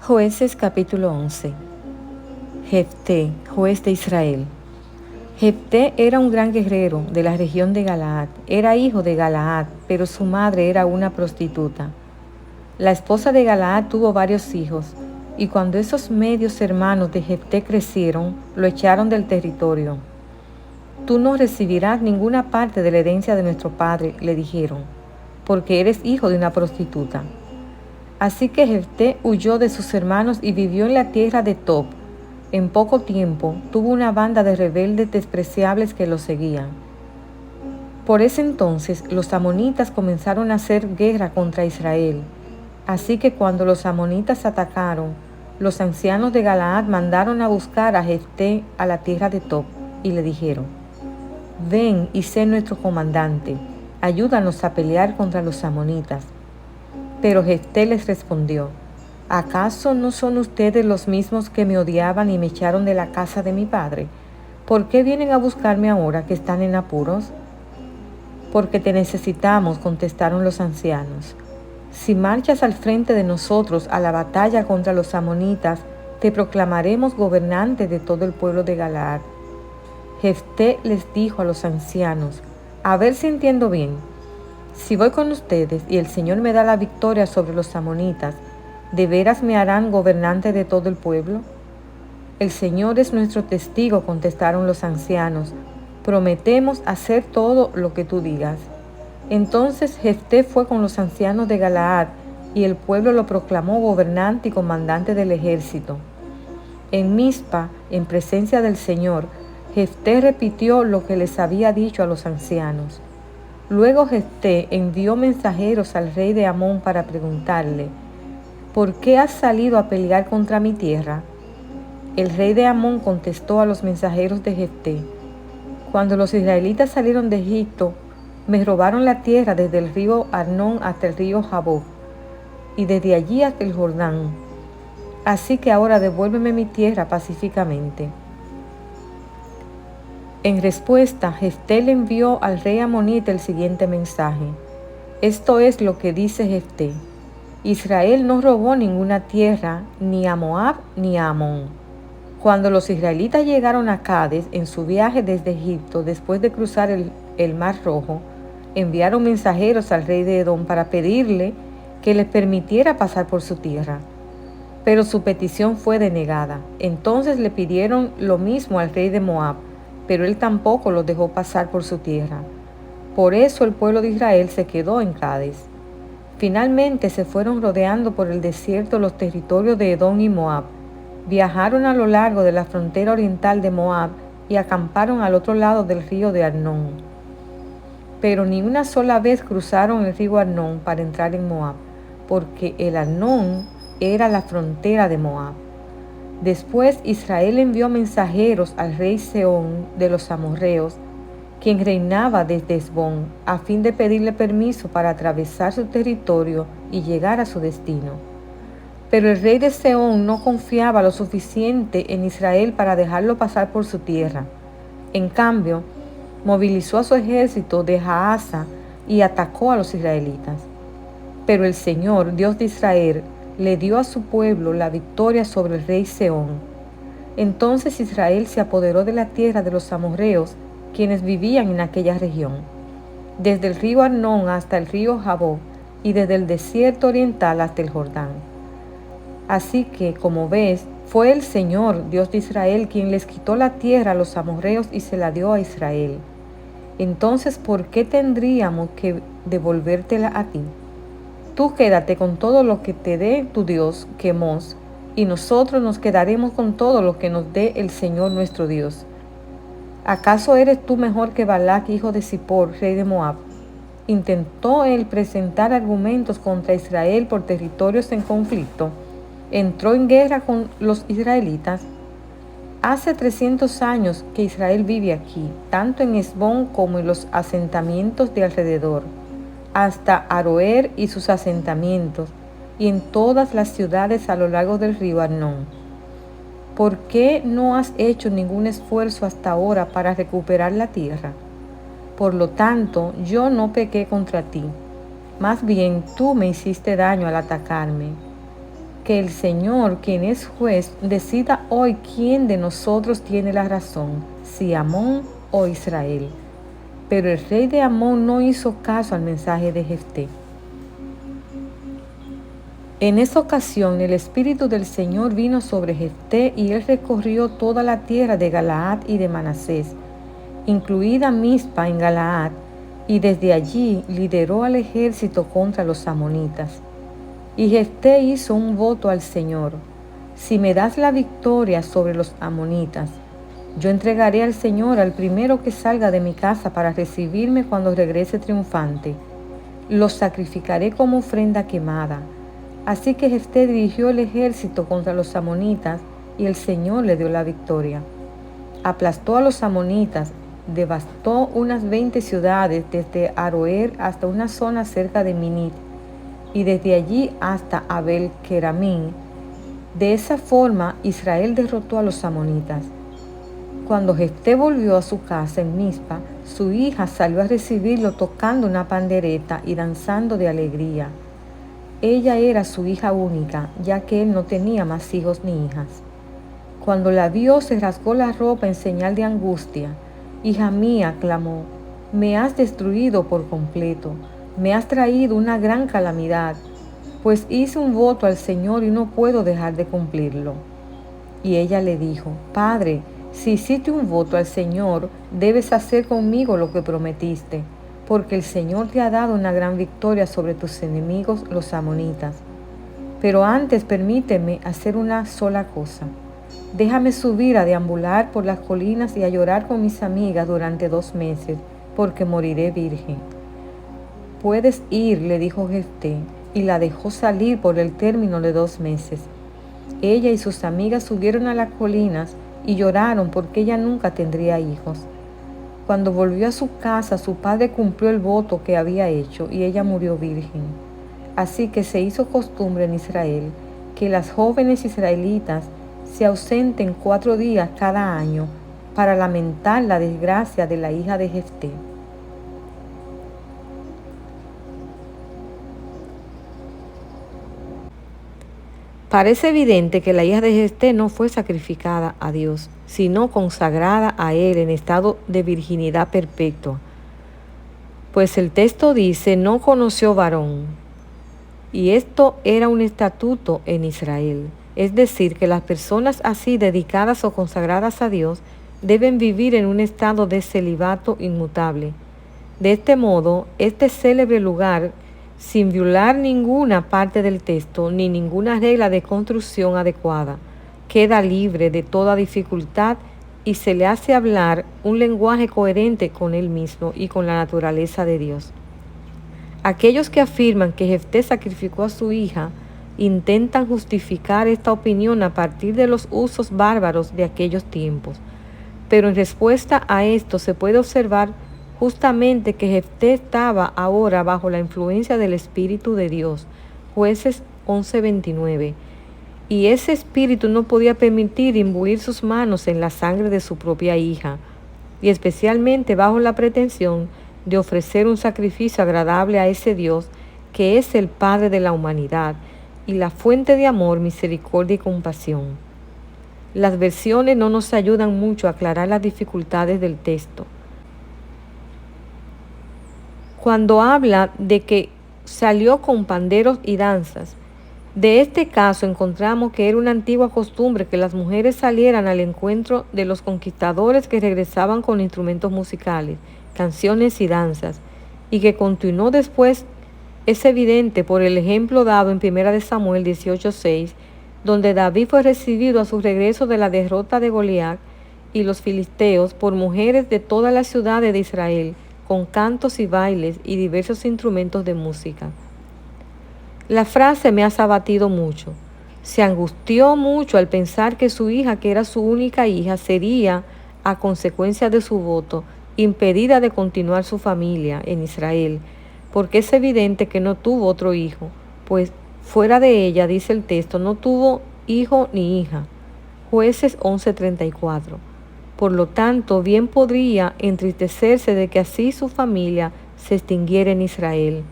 Jueces capítulo 11. Jefté, juez de Israel. Jefté era un gran guerrero de la región de Galaad. Era hijo de Galaad, pero su madre era una prostituta. La esposa de Galaad tuvo varios hijos, y cuando esos medios hermanos de Jefté crecieron, lo echaron del territorio. Tú no recibirás ninguna parte de la herencia de nuestro padre, le dijeron, porque eres hijo de una prostituta. Así que Jefté huyó de sus hermanos y vivió en la tierra de Tob. En poco tiempo tuvo una banda de rebeldes despreciables que lo seguían. Por ese entonces los amonitas comenzaron a hacer guerra contra Israel. Así que cuando los amonitas atacaron, los ancianos de Galaad mandaron a buscar a Jefté a la tierra de Tob y le dijeron: «Ven y sé nuestro comandante, ayúdanos a pelear contra los amonitas». Pero Jefté les respondió: «¿Acaso no son ustedes los mismos que me odiaban y me echaron de la casa de mi padre? ¿Por qué vienen a buscarme ahora que están en apuros?» «Porque te necesitamos», contestaron los ancianos. «Si marchas al frente de nosotros a la batalla contra los amonitas, te proclamaremos gobernante de todo el pueblo de Galaad». Jefté les dijo a los ancianos: «A ver si entiendo bien. Si voy con ustedes y el Señor me da la victoria sobre los amonitas, ¿de veras me harán gobernante de todo el pueblo?» «El Señor es nuestro testigo», contestaron los ancianos. «Prometemos hacer todo lo que tú digas». Entonces Jefté fue con los ancianos de Galaad, y el pueblo lo proclamó gobernante y comandante del ejército. En Mizpa, en presencia del Señor, Jefté repitió lo que les había dicho a los ancianos. Luego Jefté envió mensajeros al rey de Amón para preguntarle: «¿Por qué has salido a pelear contra mi tierra?» El rey de Amón contestó a los mensajeros de Jefté: «Cuando los israelitas salieron de Egipto, me robaron la tierra desde el río Arnón hasta el río Jaboc, y desde allí hasta el Jordán. Así que ahora devuélveme mi tierra pacíficamente». En respuesta, Jefté le envió al rey amonita el siguiente mensaje: «Esto es lo que dice Jefté: Israel no robó ninguna tierra, ni a Moab ni a Amón. Cuando los israelitas llegaron a Cades en su viaje desde Egipto, después de cruzar el Mar Rojo, enviaron mensajeros al rey de Edom para pedirle que les permitiera pasar por su tierra. Pero su petición fue denegada. Entonces le pidieron lo mismo al rey de Moab, pero él tampoco los dejó pasar por su tierra. Por eso el pueblo de Israel se quedó en Cades. Finalmente se fueron rodeando por el desierto los territorios de Edom y Moab. Viajaron a lo largo de la frontera oriental de Moab y acamparon al otro lado del río de Arnón. Pero ni una sola vez cruzaron el río Arnón para entrar en Moab, porque el Arnón era la frontera de Moab. Después Israel envió mensajeros al rey Sehón de los amorreos, quien reinaba desde Hesbón, a fin de pedirle permiso para atravesar su territorio y llegar a su destino. Pero el rey de Sehón no confiaba lo suficiente en Israel para dejarlo pasar por su tierra. En cambio, movilizó a su ejército de Jaasa y atacó a los israelitas. Pero el Señor, Dios de Israel, le dio a su pueblo la victoria sobre el rey Sehón. Entonces Israel se apoderó de la tierra de los amorreos, quienes vivían en aquella región, desde el río Arnón hasta el río Jaboc y desde el desierto oriental hasta el Jordán. Así que, como ves, fue el Señor, Dios de Israel, quien les quitó la tierra a los amorreos y se la dio a Israel. Entonces, ¿por qué tendríamos que devolvértela a ti? Tú quédate con todo lo que te dé tu Dios, Quemos, y nosotros nos quedaremos con todo lo que nos dé el Señor nuestro Dios. ¿Acaso eres tú mejor que Balac, hijo de Zippor, rey de Moab? Intentó él presentar argumentos contra Israel por territorios en conflicto. Entró en guerra con los israelitas. Hace 300 años que Israel vive aquí, tanto en Hesbón como en los asentamientos de alrededor, hasta Aroer y sus asentamientos, y en todas las ciudades a lo largo del río Arnón. ¿Por qué no has hecho ningún esfuerzo hasta ahora para recuperar la tierra? Por lo tanto, yo no pequé contra ti, más bien tú me hiciste daño al atacarme. que el Señor, quien es juez, decida hoy quién de nosotros tiene la razón, si Amón o Israel. Pero el rey de Amón no hizo caso al mensaje de Jefté. En esa ocasión el Espíritu del Señor vino sobre Jefté y él recorrió toda la tierra de Galaad y de Manasés, incluida Mizpa en Galaad, y desde allí lideró al ejército contra los amonitas. Y Jefté hizo un voto al Señor: si me das la victoria sobre los amonitas, yo entregaré al Señor al primero que salga de mi casa para recibirme cuando regrese triunfante. Los sacrificaré como ofrenda quemada. Así que Jefté dirigió el ejército contra los amonitas y el Señor le dio la victoria. Aplastó a los amonitas, devastó unas 20 ciudades desde Aroer hasta una zona cerca de Minit y desde allí hasta Abel-Keramín. De esa forma Israel derrotó a los amonitas. Cuando Jefté volvió a su casa en Mizpa, su hija salió a recibirlo tocando una pandereta y danzando de alegría. Ella era su hija única, ya que él no tenía más hijos ni hijas. Cuando la vio, se rasgó la ropa en señal de angustia. «Hija mía», clamó, «me has destruido por completo, me has traído una gran calamidad, pues hice un voto al Señor y no puedo dejar de cumplirlo». Y ella le dijo: «Padre, si hiciste un voto al Señor, debes hacer conmigo lo que prometiste, porque el Señor te ha dado una gran victoria sobre tus enemigos, los amonitas. Pero antes permíteme hacer una sola cosa. Déjame subir a deambular por las colinas y a llorar con mis amigas durante 2 meses, porque moriré virgen». «Puedes ir», le dijo Jefté, y la dejó salir por el término de 2 meses. Ella y sus amigas subieron a las colinas y lloraron porque ella nunca tendría hijos. Cuando volvió a su casa, su padre cumplió el voto que había hecho y ella murió virgen. Así que se hizo costumbre en Israel que las jóvenes israelitas se ausenten 4 días cada año para lamentar la desgracia de la hija de Jefté. Parece evidente que la hija de Jefté no fue sacrificada a Dios, sino consagrada a él en estado de virginidad perpetua. Pues el texto dice: no conoció varón. Y esto era un estatuto en Israel. Es decir, que las personas así dedicadas o consagradas a Dios deben vivir en un estado de celibato inmutable. De este modo, este célebre lugar, sin violar ninguna parte del texto ni ninguna regla de construcción adecuada, queda libre de toda dificultad y se le hace hablar un lenguaje coherente con él mismo y con la naturaleza de Dios. Aquellos que afirman que Jefté sacrificó a su hija intentan justificar esta opinión a partir de los usos bárbaros de aquellos tiempos, pero en respuesta a esto se puede observar justamente que Jefté estaba ahora bajo la influencia del Espíritu de Dios, Jueces 11:29, y ese espíritu no podía permitir imbuir sus manos en la sangre de su propia hija, y especialmente bajo la pretensión de ofrecer un sacrificio agradable a ese Dios que es el Padre de la humanidad y la fuente de amor, misericordia y compasión. Las versiones no nos ayudan mucho a aclarar las dificultades del texto. Cuando habla de que salió con panderos y danzas, de este caso encontramos que era una antigua costumbre que las mujeres salieran al encuentro de los conquistadores que regresaban con instrumentos musicales, canciones y danzas, y que continuó después. Es evidente por el ejemplo dado en 1 Samuel 18:6, donde David fue recibido a su regreso de la derrota de Goliat y los filisteos por mujeres de todas las ciudades de Israel, con cantos y bailes y diversos instrumentos de música. La frase me ha abatido mucho. Se angustió mucho al pensar que su hija, que era su única hija, sería, a consecuencia de su voto, impedida de continuar su familia en Israel, porque es evidente que no tuvo otro hijo, pues fuera de ella, dice el texto, no tuvo hijo ni hija. Jueces 11:34. Por lo tanto, bien podría entristecerse de que así su familia se extinguiera en Israel.